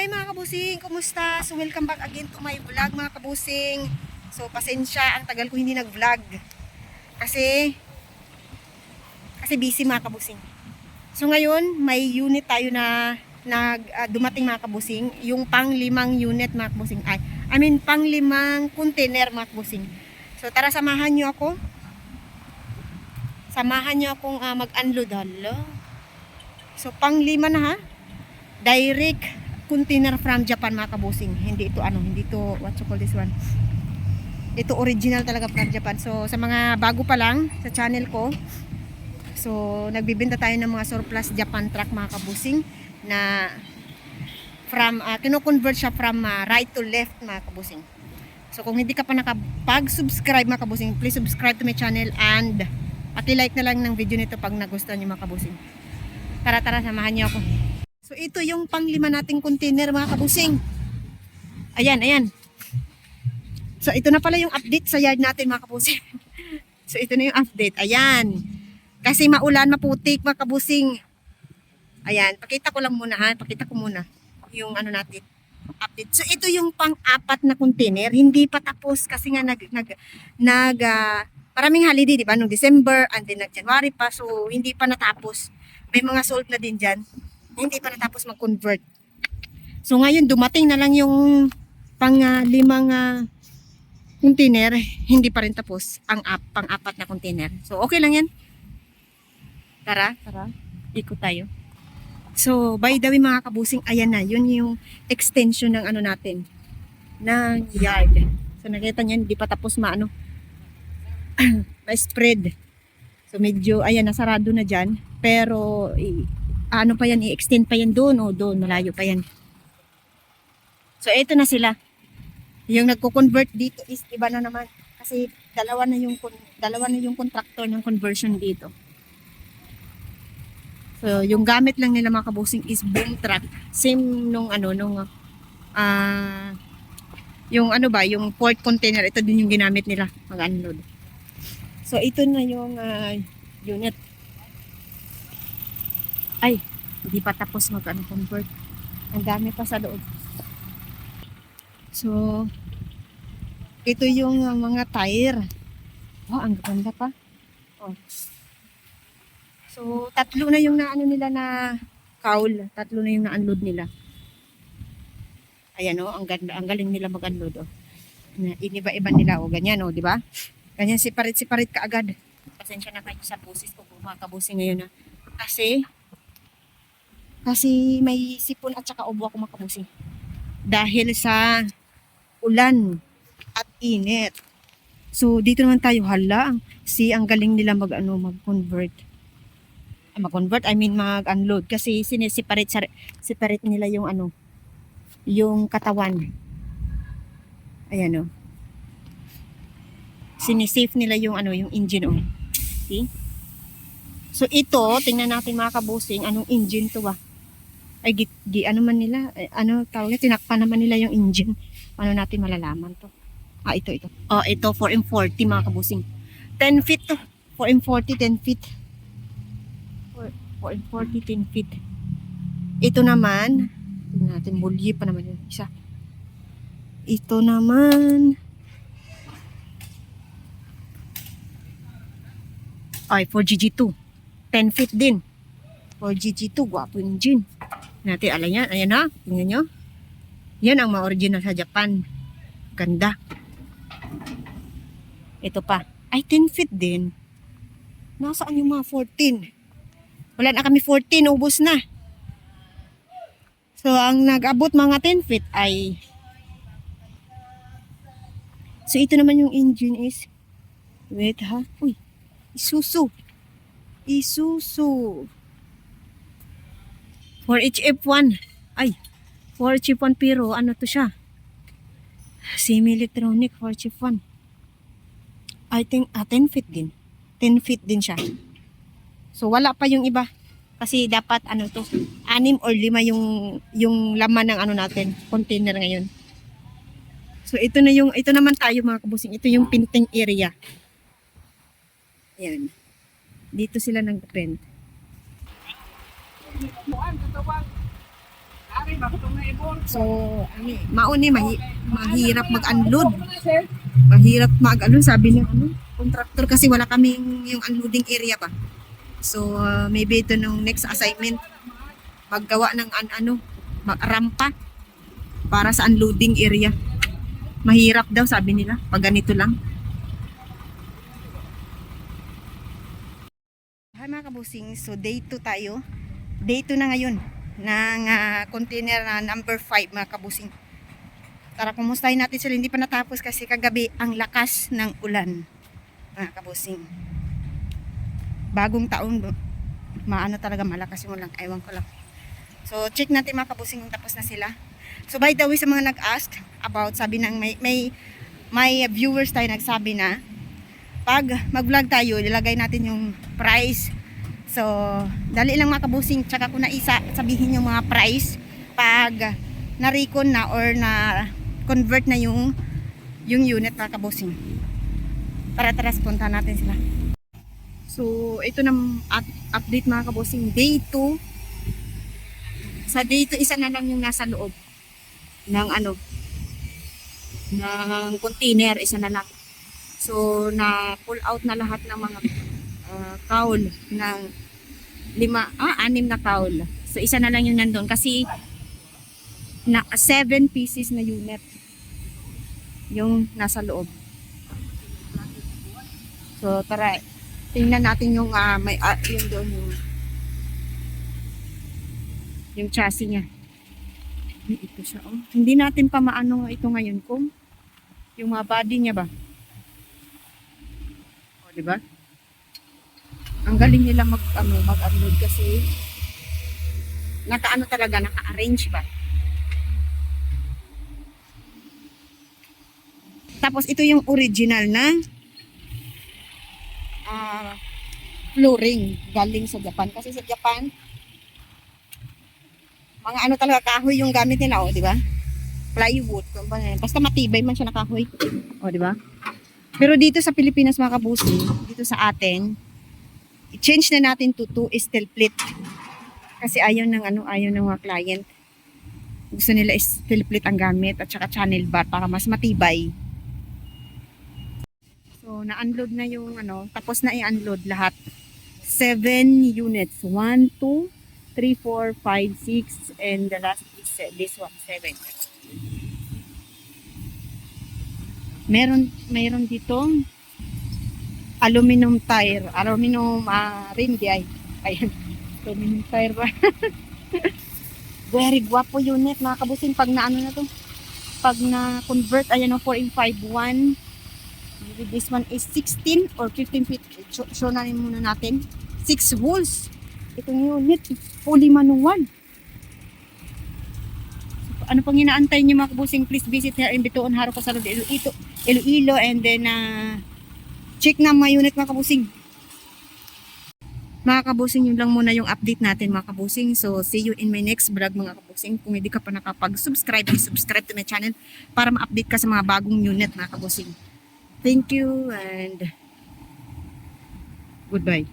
Hi mga kabusing, kumusta? So welcome back again to my vlog mga kabusing. So pasensya, ang tagal ko hindi nag-vlog. Kasi busy mga kabusing. So ngayon, may unit tayo na dumating mga kabusing. Yung pang-limang unit mga kabusing. Pang-limang container mga kabusing. So tara, samahan nyo ako. Samahan nyo akong mag-unload. Hala. So pang-lima na ha. Direct container from Japan mga kabusing. Hindi ito what you call this one. Ito original talaga from Japan. So sa mga bago pa lang sa channel ko, so nagbibenta tayo ng mga surplus Japan truck mga kabusing na from kino-convert siya from right to left mga kabusing. So kung hindi ka pa nakapag-subscribe mga kabusing, please subscribe to my channel and paki-like na lang ng video nito pag nagustuhan niyo mga kabusing. Tara, samahan niyo ako. So ito yung pang-lima nating container mga kabusing. Ayan. So ito na pala yung update sa yard natin mga kabusing. So ito na yung update. Ayan. Kasi maulan, maputik mga kabusing. Ayan, pakita ko lang muna ha. Pakita ko muna yung natin update. So ito yung pang-apat na container. Hindi pa tapos kasi nga maraming holiday, di ba? Noong December and then nag-January pa. So hindi pa natapos. May mga sold na din dyan. Hindi pa natapos mag-convert. So ngayon dumating na lang yung pang-limang container, hindi pa rin tapos ang pang-apat na container. So okay lang yan. Tara, ikot tayo. So by the way mga kabusing, ayan na, yun yung extension ng natin, ng yard. So nakita niyo, hindi pa tapos ma-spread. So medyo, ayan, nasarado na dyan. Pero pa yan, i-extend pa yan doon malayo pa yan. So ito na sila. Yung nagko-convert dito is iba na naman kasi dalawa na yung contractor ng conversion dito. So yung gamit lang nila mga kabusing is boom truck. Same nung yung port container, ito din yung ginamit nila mag-unload. So ito na yung unit. Ay, hindi pa tapos mag-convert. Ang dami pa sa loob. So, ito yung mga tire. Oh, ang ganda pa. Oh. So, tatlo na yung nila na cowl. Tatlo na yung na-unload nila. Ayan ang ganda. Ang galing nila mag-unload. Iniba-iba nila. Ganyan di ba? Ganyan, separate ka agad. Pasensya na kayo sa busis ko mga kabusing ngayon Kasi may sipon at saka ubo ako mga kabusing. Dahil sa ulan at init. So dito naman tayo, ang galing nila mag-convert. Mag-unload kasi separate nila yung katawan. Ayan sinisave nila yung engine See? So ito, tingnan natin mga kabusing, anong engine to tinakpan naman nila yung engine. Paano natin malalaman to? Ito. Ito 4M40 mga kabusing. 10 feet to. 4M40, 10 feet. 4M40, 10 feet. Ito naman, tingnan natin, bulye pa naman yung isa. Ito naman, 4GG2. 10 feet din. 4GG2, guwapo yung engine. Natin, ayan ha, tingnan nyo. Yan ang ma-original sa Japan. Ganda. Ito pa. 10 feet din. Nasaan yung mga 14? Wala na kami 14, ubos na. So, ang nag-abot mga 10 feet ay... So, ito naman yung engine is... Wait ha. Uy, Isuzu. 4HF1. 4HF1 pero to siya? Semi-electronic 4HF1. I think 10 feet din. 10 feet din siya. So wala pa yung iba. Kasi dapat 6 or 5 yung laman ng natin, container ngayon. So ito naman tayo mga kabusing. Ito yung painting area. Ayan. Dito sila nag-print. So, mauni mahirap mag-unload. Mahirap mag-unload, sabi ng contractor kasi wala kaming yung unloading area pa. So, maybe ito nung next assignment, maggawa ng rampa para sa unloading area. Mahirap daw, sabi nila, pag ganito lang. Hi mga kabusing, so day 2 tayo. Day 2 na ngayon ng container na number 5 mga kabusing. Tara, kumustahin natin sila. Hindi pa natapos kasi kagabi ang lakas ng ulan mga kabusing. Bagong taon, maano talaga malakas yung ulan. Ewan ko lang. So check natin mga kabusing kung tapos na sila. So by the way, sa mga nag-ask about, sabi ng may viewers tayo nagsabi na pag mag-vlog tayo, ilagay natin yung price. So, dali lang mga kabusing, tsaka ko na sabihin yung mga price pag na-recon na or na convert na yung unit mga kabusing. Tara, puntahan natin sila. So, ito na update mga kabusing. Day 2. Sa day 2, isa na lang yung nasa loob ng ng container, isa na lang. So, na pull out na lahat ng mga cowl ng 6 na cowl. So, isa na lang yung nandun kasi na 7 pieces na unit yung nasa loob. So, tara, tingnan natin yung yung doon yung chassis niya. Ito siya, oh. Hindi natin pa maano ito ngayon kung yung mga body niya ba. O, di ba? Ang galing nila mag-upload kasi naka-arrange ba. Tapos ito yung original na flooring galing sa Japan. Kasi sa Japan, mga talaga kahoy yung gamit nila, o di ba? Plywood, basta matibay man siya na kahoy. O di ba? Pero dito sa Pilipinas mga kabusing, dito sa atin, i-change na natin to steel plate. Kasi ayaw ng mga client. Gusto nila steel plate ang gamit at saka channel bar para mas matibay. So, na-unload na yung tapos na i-unload lahat. 7 units. 1, 2, 3, 4, 5, 6, and the last is this one, 7. Meron ditong aluminum tire, aluminum rim di ay. Ayan, aluminum tire ba? Very guwapo unit mga kabusing pag na na to. Pag na convert, ayan o, 4M51. This one is 16 or 15 feet. Show na rin muna natin. 6 holes. Itong unit, fully manual. So, ano pang inaantay niyo mga kabusing? Please visit here in Bituon, Haro, Casalod, Iloilo, and then check na mga unit mga kabusing. Mga kabusing, yun lang muna yung update natin mga kabusing. So, see you in my next vlog mga kabusing. Kung hindi ka pa nakapag-subscribe, subscribe to my channel para ma-update ka sa mga bagong unit mga kabusing. Thank you and goodbye.